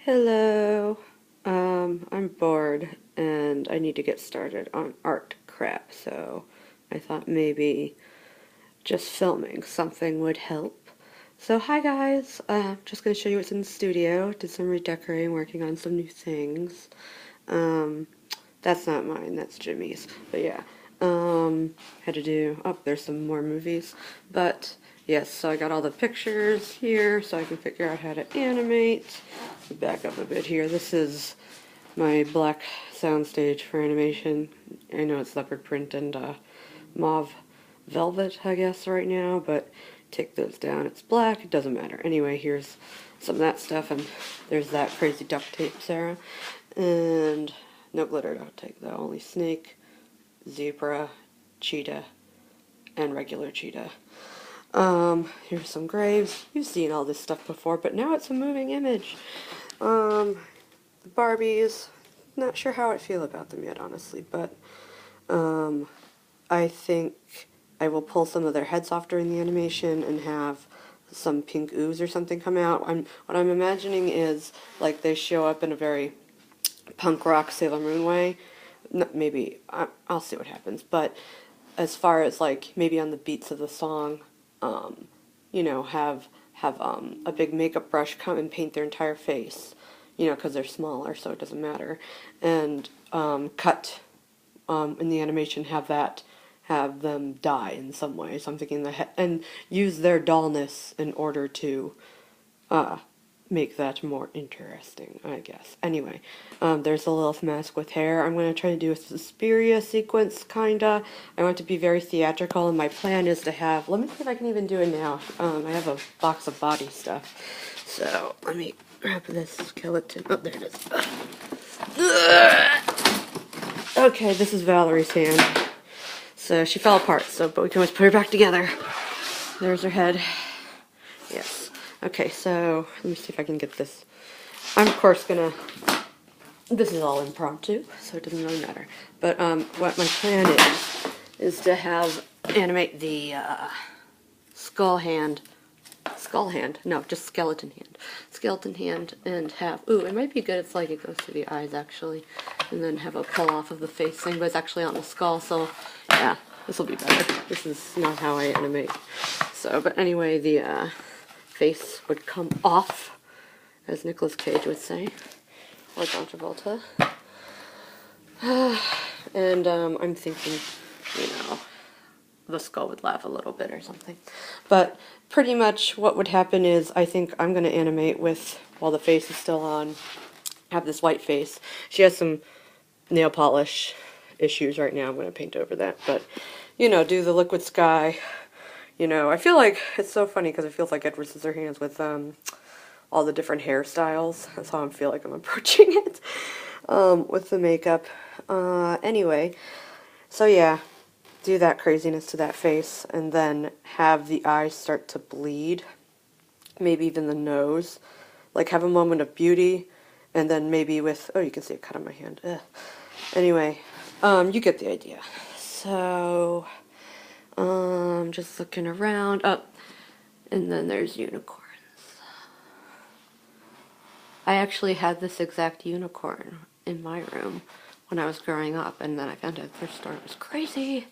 Hello. I'm bored and I need to get started on art crap, so I thought maybe just filming something would help. So hi guys, just gonna show you what's in the studio. Did some redecorating, working on some new things. Um, that's not mine, that's Jimmy's. But yeah, had to do, oh, there's some more movies. But yes, so I got all the pictures here so I can figure out how to animate. Back up a bit here. This is my black soundstage for animation. I know it's leopard print and mauve velvet, I guess, right now, but take those down. It's black, it doesn't matter. Anyway, here's some of that stuff, and there's that crazy duct tape, Sarah. And no glitter duct tape, though. Only snake, zebra, cheetah, and regular cheetah. Here's some graves. You've seen all this stuff before, but now it's a moving image. The Barbies, not sure how I feel about them yet, honestly, but I think I will pull some of their heads off during the animation and have some pink ooze or something come out. What I'm imagining is like they show up in a very punk rock Sailor Moon way. Maybe I'll see what happens, but as far as like maybe on the beats of the song, you know, have a big makeup brush come and paint their entire face, you know, because they're smaller, so it doesn't matter, and cut in the animation have them die in some way. So I'm thinking and use their dullness in order to make that more interesting, I guess. Anyway, there's a Lilith mask with hair. I'm going to try to do a Suspiria sequence, kinda. I want to be very theatrical, and my plan is to have, let me see if I can even do it now. I have a box of body stuff. So, let me grab this skeleton. Oh, there it is. Okay, this is Valerie's hand. So, she fell apart, but we can always put her back together. There's her head. Yes. Okay, so let me see if I can get this. I'm of course gonna. This is all impromptu, so it doesn't really matter. But what my plan is to have animate the skull hand. No, just skeleton hand, and have. Ooh, it might be good. It's like it goes to the eyes actually, and then have a pull off of the face thing, but it's actually on the skull. So yeah, this will be better. This is not how I animate. So, but anyway, the face would come off, as Nicolas Cage would say, or John Travolta. And I'm thinking, you know, the skull would laugh a little bit or something. But pretty much what would happen is I think I'm going to animate with, while the face is still on, have this white face. She has some nail polish issues right now. I'm going to paint over that. But, you know, do the liquid sky. You know, I feel like it's so funny because it feels like Edward Scissorhands with all the different hairstyles. That's how I feel like I'm approaching it with the makeup. Anyway, so yeah, do that craziness to that face and then have the eyes start to bleed. Maybe even the nose. Like have a moment of beauty and then maybe with, oh, you can see a cut on my hand. Ugh. Anyway, you get the idea. So, just looking around. Oh, and then there's unicorns. I actually had this exact unicorn in my room when I was growing up, and then I found out at the thrift store. It was crazy.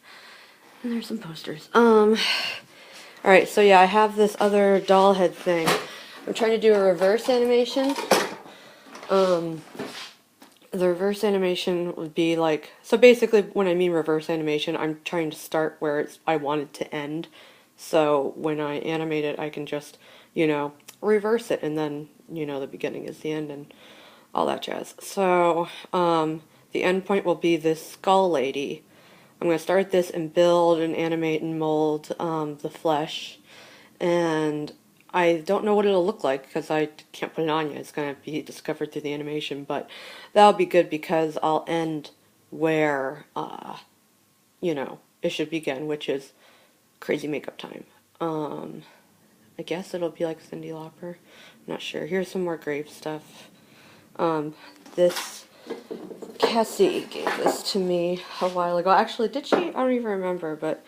And there's some posters. Alright, so yeah, I have this other doll head thing. I'm trying to do a reverse animation. The reverse animation would be like, so basically when I mean reverse animation, I'm trying to start where I want it to end. So when I animate it, I can just, you know, reverse it, and then, you know, the beginning is the end and all that jazz. So, the end point will be this skull lady. I'm going to start this and build and animate and mold the flesh. And I don't know what it'll look like because I can't put it on yet. It's going to be discovered through the animation. But that'll be good because I'll end where, you know, it should begin, which is crazy makeup time. I guess it'll be like Cyndi Lauper. I'm not sure. Here's some more grave stuff. This, Cassie gave this to me a while ago. Actually, did she? I don't even remember, but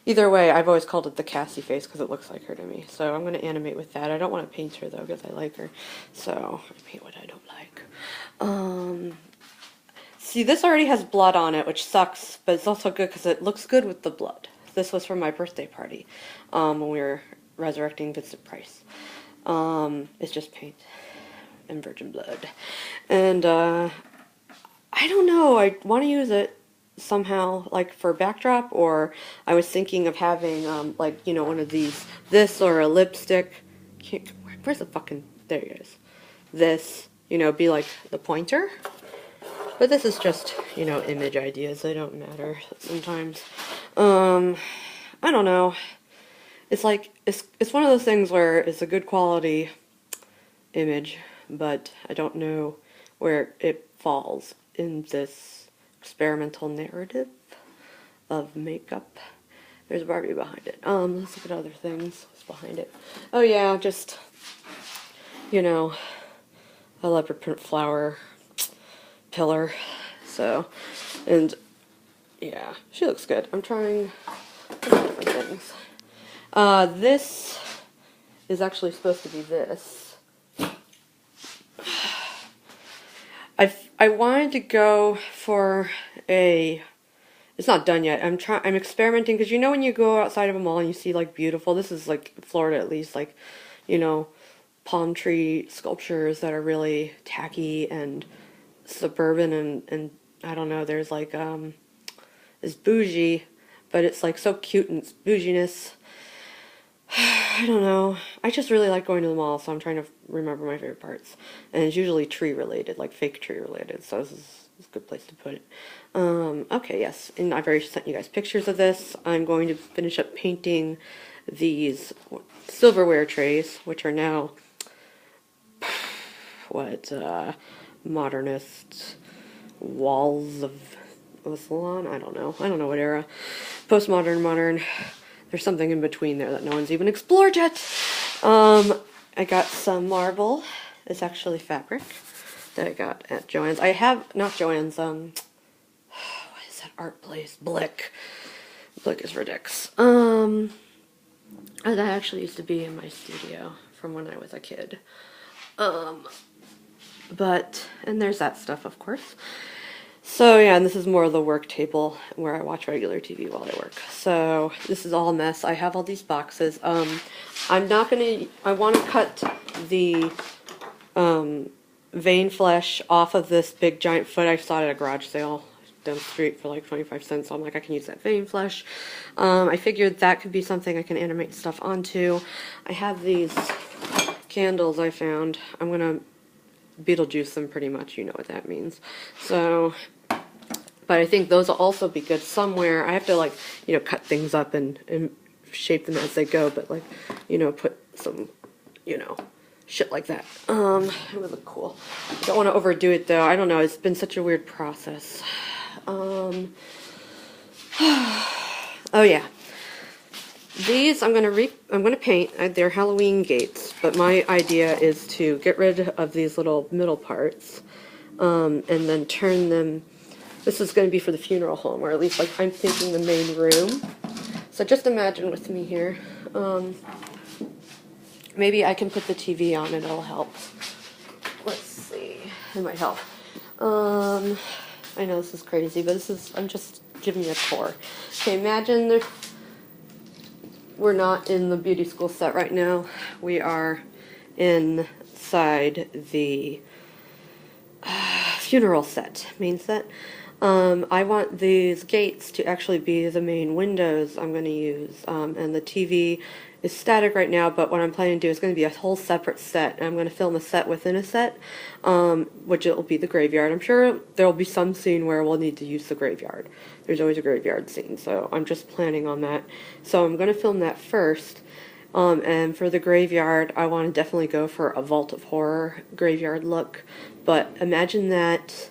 Either way, I've always called it the Cassie face because it looks like her to me. So I'm going to animate with that. I don't want to paint her though because I like her. So I paint what I don't like. See, this already has blood on it, which sucks, but it's also good because it looks good with the blood. This was from my birthday party when we were resurrecting Vincent Price. It's just paint and virgin blood. And I don't know, I want to use it somehow, like for backdrop, or I was thinking of having like, you know, one of these, this or a lipstick. Where's the fucking, there it is. This, you know, be like the pointer. But this is just, you know, image ideas. They don't matter sometimes. I don't know. It's like, it's one of those things where it's a good quality image, but I don't know where it falls in this experimental narrative of makeup. There's Barbie behind it. Let's look at other things. What's behind it? Oh yeah, just, you know, a leopard print flower pillar. So, and yeah, she looks good. I'm trying different things. This is actually supposed to be this. I wanted to go for a, it's not done yet. I'm experimenting because you know when you go outside of a mall and you see like beautiful, this is like Florida at least, like, you know, palm tree sculptures that are really tacky and suburban and I don't know, there's like it's bougie, but it's like so cute and it's bouginess. I don't know. I just really like going to the mall, so I'm trying to remember my favorite parts. And it's usually tree related, like fake tree related, so this is a good place to put it. Okay, yes, and I've already sent you guys pictures of this. I'm going to finish up painting these silverware trays, which are now, what, modernist walls of a salon? I don't know what era. Postmodern, modern. There's something in between there that no one's even explored yet. I got some marble. It's actually fabric that I got at Joann's. I have, not Joann's, what is that art place? Blick. Blick is ridiculous. That actually used to be in my studio from when I was a kid. But, and there's that stuff, of course. So yeah, and this is more of the work table where I watch regular TV while I work. So this is all a mess. I have all these boxes. I'm not gonna, I want to cut the vein flesh off of this big giant foot. I saw it at a garage sale down the street for like 25 cents. So I'm like, I can use that vein flesh. I figured that could be something I can animate stuff onto. I have these candles I found. I'm gonna Beetlejuice them pretty much, you know what that means. So, but I think those will also be good somewhere. I have to like, you know, cut things up and shape them as they go, but like, you know, put some, you know, shit like that. It would look cool. I don't want to overdo it though. I don't know. It's been such a weird process. Oh yeah. These I'm gonna paint. They're Halloween gates, but my idea is to get rid of these little middle parts, and then turn them. This is going to be for the funeral home, or at least like I'm thinking the main room. So just imagine with me here. Maybe I can put the TV on and it'll help. Let's see. It might help. I know this is crazy, but I'm just giving you a tour. Okay, imagine we're not in the beauty school set right now. We are inside the funeral set, main set. I want these gates to actually be the main windows I'm going to use, and the TV is static right now, but what I'm planning to do is going to be a whole separate set, and I'm going to film a set within a set, which it will be the graveyard. I'm sure there will be some scene where we'll need to use the graveyard. There's always a graveyard scene, so I'm just planning on that. So I'm going to film that first, and for the graveyard, I want to definitely go for a Vault of Horror graveyard look, but imagine that,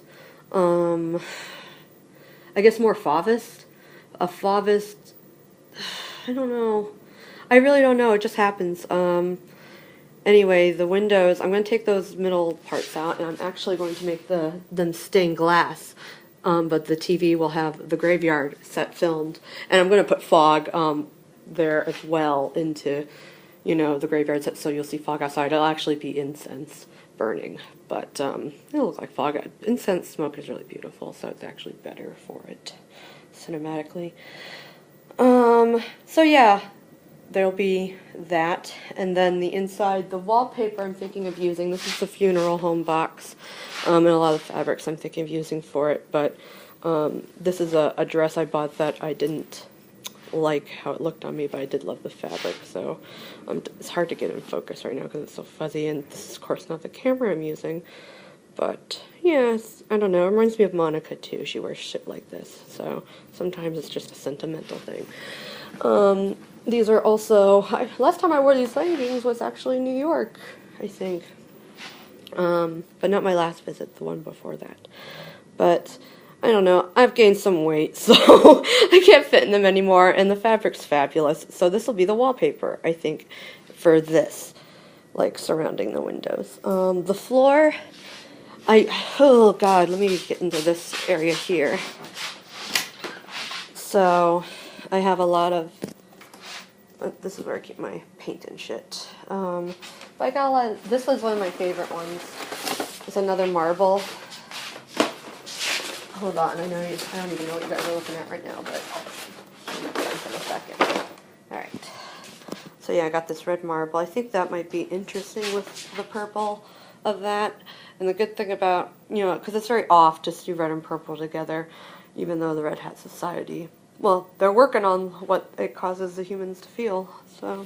I guess more Fauvist. A Fauvist, I don't know. I really don't know. It just happens. Anyway, the windows, I'm going to take those middle parts out, and I'm actually going to make them stained glass. but the TV will have the graveyard set filmed, and I'm going to put fog there as well into, you know, the graveyard set, so you'll see fog outside. It'll actually be incense burning, but it'll look like fog. Incense smoke is really beautiful, so it's actually better for it cinematically. So yeah, there'll be that, and then the inside, the wallpaper I'm thinking of using, this is the funeral home box, and a lot of fabrics I'm thinking of using for it, but this is a dress I bought that I didn't like how it looked on me, but I did love the fabric, so it's hard to get in focus right now because it's so fuzzy, and this is of course not the camera I'm using, but yeah, I don't know, it reminds me of Monica too. She wears shit like this, so sometimes it's just a sentimental thing. These are also, last time I wore these leggings was actually in New York, I think, but not my last visit, the one before that. But I don't know, I've gained some weight, so I can't fit in them anymore, and the fabric's fabulous, so this will be the wallpaper, I think, for this, like, surrounding the windows. The floor, oh god, let me get into this area here. So, I have a lot of, this is where I keep my paint and shit. But I got a lot of, this was one of my favorite ones. It's another marble. Hold on, I don't even know what you guys are looking at right now, but I'll look at it in a second. Alright. So yeah, I got this red marble. I think that might be interesting with the purple of that. And the good thing about, you know, because it's very off to see red and purple together, even though the Red Hat Society, well, they're working on what it causes the humans to feel, so,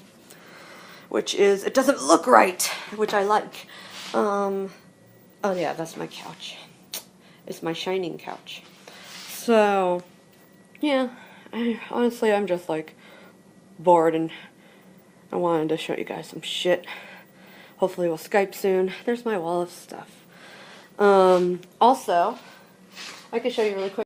which is, it doesn't look right, which I like. Oh yeah, that's my couch. It's my shining couch. So, yeah, honestly, I'm just like bored, and I wanted to show you guys some shit. Hopefully we'll Skype soon. There's my wall of stuff. Also, I can show you really quick.